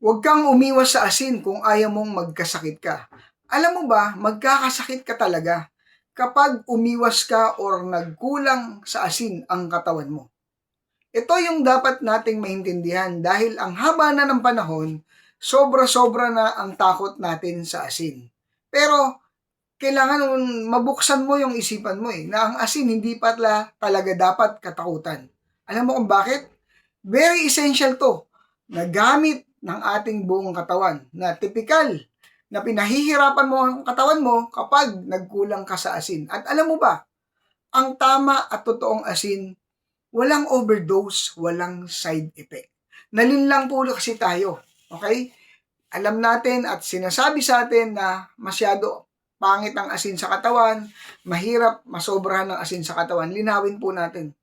Huwag kang umiwas sa asin kung ayaw mong magkasakit ka. Alam mo ba, magkakasakit ka talaga kapag umiwas ka or nagkulang sa asin ang katawan mo. Ito yung dapat nating maintindihan dahil ang haba na ng panahon, sobra-sobra na ang takot natin sa asin. Pero kailangan mabuksan mo yung isipan mo na ang asin hindi pala talaga dapat katakutan. Alam mo kung bakit? Very essential to na gamit ng ating buong katawan na typical na pinahihirapan mo ang katawan mo kapag nagkulang ka sa asin. At alam mo ba, ang tama at totoong asin, walang overdose, walang side effect. Nalinlang po kasi tayo, okay? Alam natin at sinasabi sa atin na masyado pangit ang asin sa katawan, mahirap masobrahan ng asin sa katawan. Linawin po natin.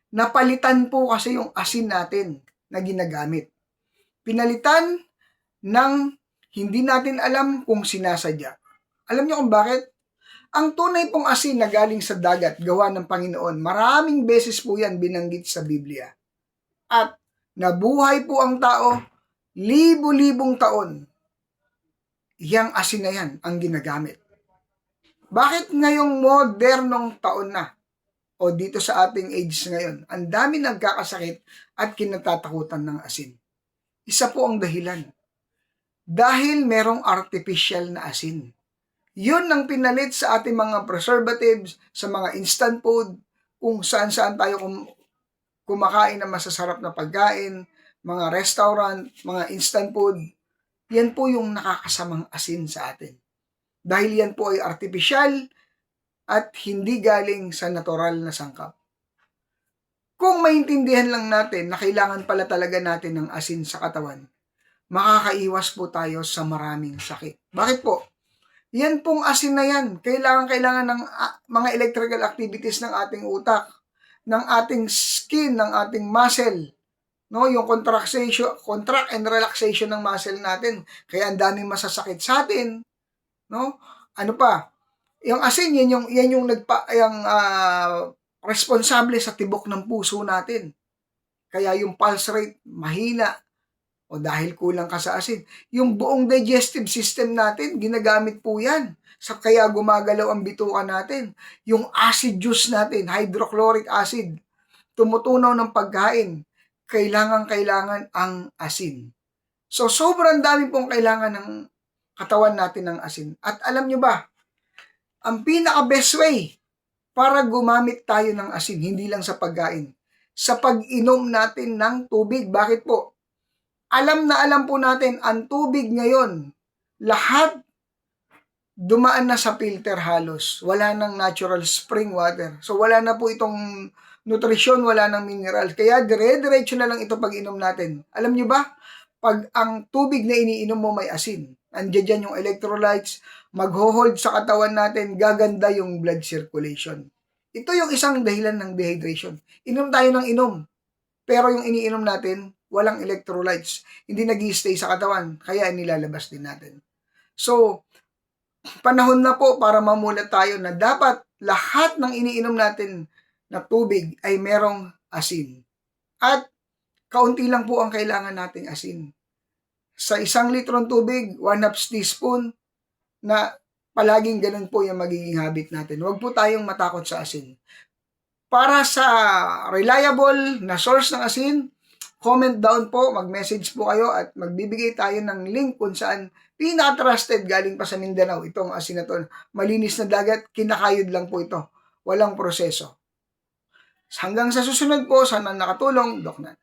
Napalitan po kasi yung asin natin na ginagamit. Pinalitan ng hindi natin alam kung sinasadya. Alam niyo kung bakit? Ang tunay pong asin na galing sa dagat, gawa ng Panginoon, maraming beses po yan binanggit sa Biblia. At nabuhay po ang tao, libo-libong taon, yang asin na yan ang ginagamit. Bakit ngayong modernong taon na, o dito sa ating age ngayon, ang dami nagkakasakit at kinatatakutan ng asin? Isa po ang dahilan. Dahil merong artificial na asin. Yun ang pinalit sa ating mga preservatives, sa mga instant food, kung saan-saan tayo kumakain ng masasarap na pagkain, mga restaurant, mga instant food. Yan po yung nakakasamang asin sa atin. Dahil yan po ay artificial at hindi galing sa natural na sangkap. Kung maintindihan lang natin na kailangan pala talaga natin ng asin sa katawan, makakaiwas po tayo sa maraming sakit. Bakit po? Yan pong asin na yan, kailangan ng mga electrical activities ng ating utak, ng ating skin, ng ating muscle, no? Yung contract and relaxation ng muscle natin. Kaya ang daming masasakit sa atin, no? Ano pa? Yung asin, yan yung responsable sa tibok ng puso natin. Kaya yung pulse rate mahina o dahil kulang ka sa asin. Yung buong digestive system natin, ginagamit po yan. Kaya gumagalaw ang bituka natin. Yung acid juice natin, hydrochloric acid, tumutunaw ng pagkain. Kailangan ang asin. So, sobrang dami pong kailangan ng katawan natin ng asin. At alam nyo ba, ang pinaka-best way para gumamit tayo ng asin, hindi lang sa pagkain, sa pag-inom natin ng tubig. Bakit po? Alam na alam po natin, ang tubig ngayon, lahat dumaan na sa filter halos. Wala nang natural spring water. So wala na po itong nutrisyon, wala nang mineral. Kaya dire-diretso na lang ito pag inom natin. Alam nyo ba, pag ang tubig na iniinom mo may asin, andiyan dyan yung electrolytes, magho-hold sa katawan natin, gaganda yung blood circulation. Ito yung isang dahilan ng dehydration. Inom tayo ng inom, pero yung iniinom natin, walang electrolytes. Hindi nag-i-stay sa katawan, kaya nilalabas din natin. So, panahon na po para mamulat tayo na dapat lahat ng iniinom natin na tubig ay merong asin. At kaunti lang po ang kailangan nating asin. Sa 1 litrong tubig, 1/2 teaspoon, na palaging ganun po yung magiging habit natin. Huwag po tayong matakot sa asin. Para sa reliable na source ng asin, comment down po, mag-message po kayo at magbibigay tayo ng link kung saan pinaka-trusted galing pa sa Mindanao itong asin na to. Malinis na dagat, kinakayod lang po ito. Walang proseso. Hanggang sa susunod po, sana nakatulong, Doc Nan.